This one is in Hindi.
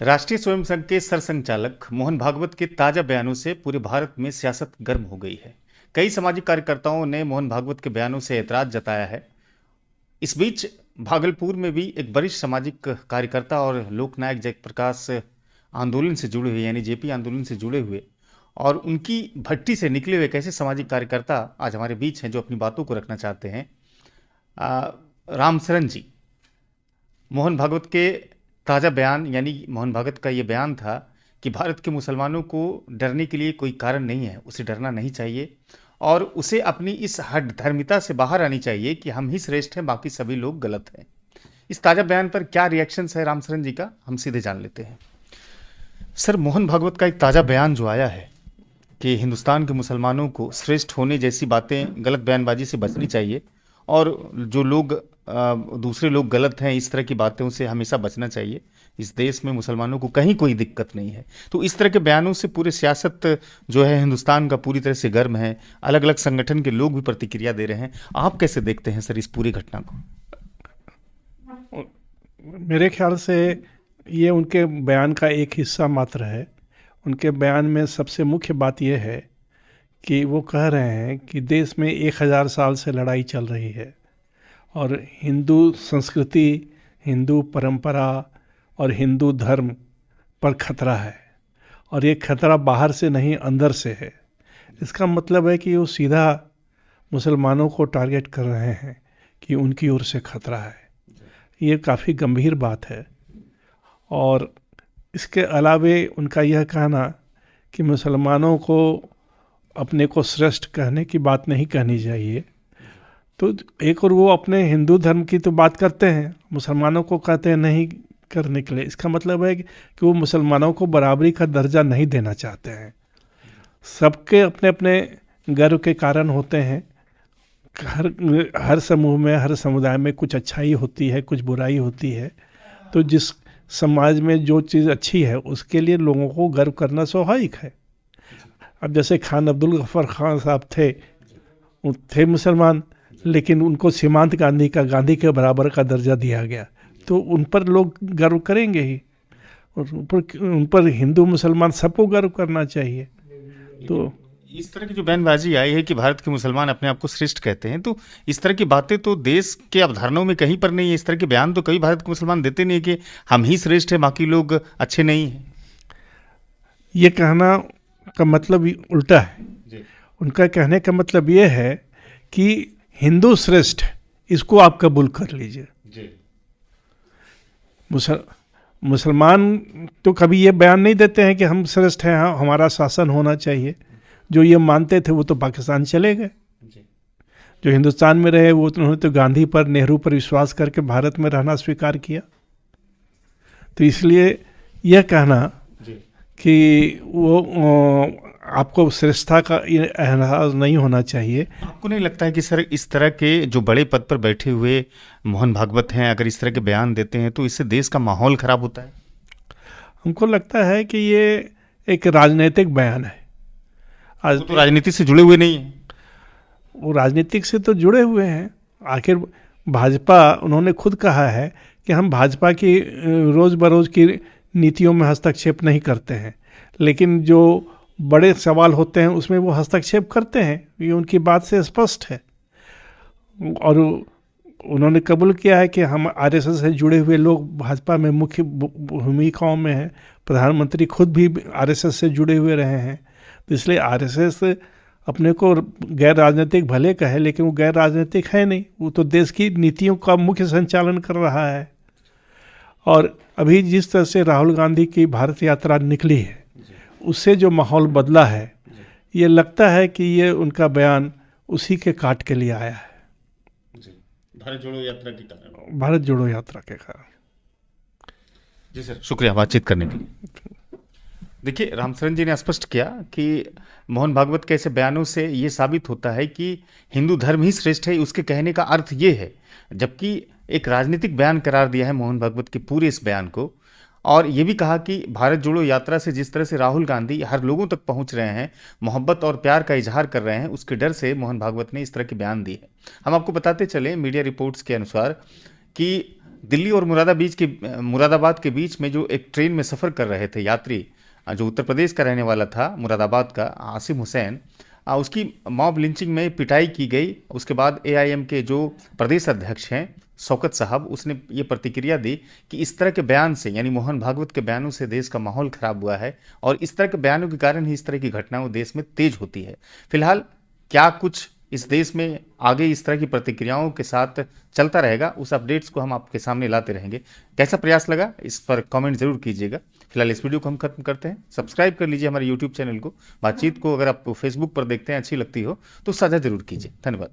राष्ट्रीय स्वयं संघ के सरसंघचालक मोहन भागवत के ताजा बयानों से पूरे भारत में सियासत गर्म हो गई है। कई सामाजिक कार्यकर्ताओं ने मोहन भागवत के बयानों से ऐतराज जताया है। इस बीच भागलपुर में भी एक वरिष्ठ सामाजिक कार्यकर्ता और लोकनायक जयप्रकाश आंदोलन से जुड़े हुए यानी जेपी आंदोलन से जुड़े हुए और उनकी भट्टी से निकले हुए कैसे सामाजिक कार्यकर्ता आज हमारे बीच हैं जो अपनी बातों को रखना चाहते हैं। आ, रामशरण जी, मोहन भागवत के ताज़ा बयान यानी मोहन भागवत का ये बयान था कि भारत के मुसलमानों को डरने के लिए कोई कारण नहीं है, उसे डरना नहीं चाहिए और उसे अपनी इस हठ धर्मिता से बाहर आनी चाहिए कि हम ही श्रेष्ठ हैं, बाकी सभी लोग गलत हैं। इस ताज़ा बयान पर क्या रिएक्शंस है रामशरण जी का, हम सीधे जान लेते हैं। सर, मोहन भागवत का एक ताज़ा बयान जो आया है कि हिंदुस्तान के मुसलमानों को श्रेष्ठ होने जैसी बातें, गलत बयानबाजी से बचनी चाहिए और जो लोग दूसरे लोग गलत हैं इस तरह की बातों से हमेशा बचना चाहिए। इस देश में मुसलमानों को कहीं कोई दिक्कत नहीं है। तो इस तरह के बयानों से पूरे सियासत जो है हिंदुस्तान का पूरी तरह से गर्म है। अलग अलग संगठन के लोग भी प्रतिक्रिया दे रहे हैं। आप कैसे देखते हैं सर इस पूरी घटना को? मेरे ख्याल से ये उनके बयान का एक हिस्सा मात्र है। उनके बयान में सबसे मुख्य बात यह है कि वो कह रहे हैं कि देश में 1000 साल से लड़ाई चल रही है और हिंदू संस्कृति, हिंदू परंपरा और हिंदू धर्म पर खतरा है और ये खतरा बाहर से नहीं अंदर से है। इसका मतलब है कि वो सीधा मुसलमानों को टारगेट कर रहे हैं कि उनकी ओर से खतरा है। ये काफ़ी गंभीर बात है। और इसके अलावे उनका यह कहना कि मुसलमानों को अपने को श्रेष्ठ कहने की बात नहीं कहनी चाहिए, तो एक और वो अपने हिंदू धर्म की तो बात करते हैं, मुसलमानों को कहते हैं नहीं करने के लिए। इसका मतलब है कि वो मुसलमानों को बराबरी का दर्जा नहीं देना चाहते हैं। सबके अपने अपने गर्व के कारण होते हैं। हर समूह में, हर समुदाय में कुछ अच्छाई होती है, कुछ बुराई होती है। तो जिस समाज में जो चीज़ अच्छी है उसके लिए लोगों को गर्व करना स्वाभाविक है। अब जैसे खान अब्दुल गफ्फार खान साहब थे, वो थे मुसलमान, लेकिन उनको सीमांत गांधी का गांधी के बराबर का दर्जा दिया गया, तो उन पर लोग गर्व करेंगे ही। और उन पर हिंदू मुसलमान सबको गर्व करना चाहिए। तो इस तरह की जो बयानबाजी आई है कि भारत के मुसलमान अपने आप को श्रेष्ठ कहते हैं, तो इस तरह की बातें तो देश के अवधारणाओं में कहीं पर नहीं है। इस तरह के बयान तो कई भारत के मुसलमान देते नहीं कि हम ही श्रेष्ठ हैं, बाकी लोग अच्छे नहीं हैं। ये कहना का मतलब उल्टा है जी। उनका कहने का मतलब ये है कि हिंदू श्रेष्ठ है, इसको आप कबूल कर लीजिए। जी। मुसलमान तो कभी ये बयान नहीं देते हैं कि हम श्रेष्ठ हैं, हमारा शासन होना चाहिए। जो ये मानते थे वो तो पाकिस्तान चले गए। जो हिंदुस्तान में रहे वो उन्होंने तो गांधी पर, नेहरू पर विश्वास करके भारत में रहना स्वीकार किया। तो इसलिए यह कहना कि वो आपको श्रेष्ठता का एहसास नहीं होना चाहिए। आपको नहीं लगता है कि सर इस तरह के जो बड़े पद पर बैठे हुए मोहन भागवत हैं, अगर इस तरह के बयान देते हैं तो इससे देश का माहौल खराब होता है? हमको लगता है कि ये एक राजनीतिक बयान है। वो तो राजनीति से जुड़े हुए नहीं हैं। वो राजनीतिक से तो जुड़े हुए हैं। आखिर भाजपा, उन्होंने खुद कहा है कि हम भाजपा की रोज़ बरोज़ की नीतियों में हस्तक्षेप नहीं करते हैं, लेकिन जो बड़े सवाल होते हैं उसमें वो हस्तक्षेप करते हैं। ये उनकी बात से स्पष्ट है। और उन्होंने कबूल किया है कि हम आरएसएस से जुड़े हुए लोग भाजपा में मुख्य भूमिकाओं में हैं। प्रधानमंत्री खुद भी आरएसएस से जुड़े हुए रहे हैं। तो इसलिए आरएसएस अपने को गैर राजनीतिक भले कहे, लेकिन वो गैर राजनीतिक है नहीं। वो तो देश की नीतियों का मुख्य संचालन कर रहा है। और अभी जिस तरह से राहुल गांधी की भारत यात्रा निकली है, उससे जो माहौल बदला है, ये लगता है कि ये उनका बयान उसी के काट के लिए आया है। भारत जोड़ो यात्रा के कारण। भारत जोड़ो यात्रा के कारण। जी सर, शुक्रिया बातचीत करने के लिए। देखिए, रामशरण जी ने स्पष्ट किया कि मोहन भागवत के ऐसे बयानों से ये साबित होता है कि हिंदू धर्म ही श्रेष्ठ है। उसके कहने का अर्थ ये है, जबकि एक राजनीतिक बयान करार दिया है मोहन भागवत के पूरे इस बयान को। और ये भी कहा कि भारत जोड़ो यात्रा से जिस तरह से राहुल गांधी हर लोगों तक पहुंच रहे हैं, मोहब्बत और प्यार का इजहार कर रहे हैं, उसके डर से मोहन भागवत ने इस तरह के बयान दिए हैं। हम आपको बताते चलें, मीडिया रिपोर्ट्स के अनुसार कि दिल्ली और मुरादाबाद के बीच में जो एक ट्रेन में सफ़र कर रहे थे यात्री, जो उत्तर प्रदेश का रहने वाला था, मुरादाबाद का आसिम हुसैन, उसकी मॉब लिंचिंग में पिटाई की गई। उसके बाद एआईएम के जो प्रदेश अध्यक्ष हैं शौकत साहब, उसने ये प्रतिक्रिया दी कि इस तरह के बयान से, यानी मोहन भागवत के बयानों से देश का माहौल खराब हुआ है और इस तरह के बयानों के कारण ही इस तरह की घटनाएं देश में तेज होती है। फिलहाल क्या कुछ इस देश में आगे इस तरह की प्रतिक्रियाओं के साथ चलता रहेगा, उस अपडेट्स को हम आपके सामने लाते रहेंगे। कैसा प्रयास लगा इस पर कमेंट जरूर कीजिएगा। फिलहाल इस वीडियो को हम खत्म करते हैं। सब्सक्राइब कर लीजिए हमारे यूट्यूब चैनल को। बातचीत को अगर आप फेसबुक पर देखते हैं अच्छी लगती हो तो साझा जरूर कीजिए। धन्यवाद।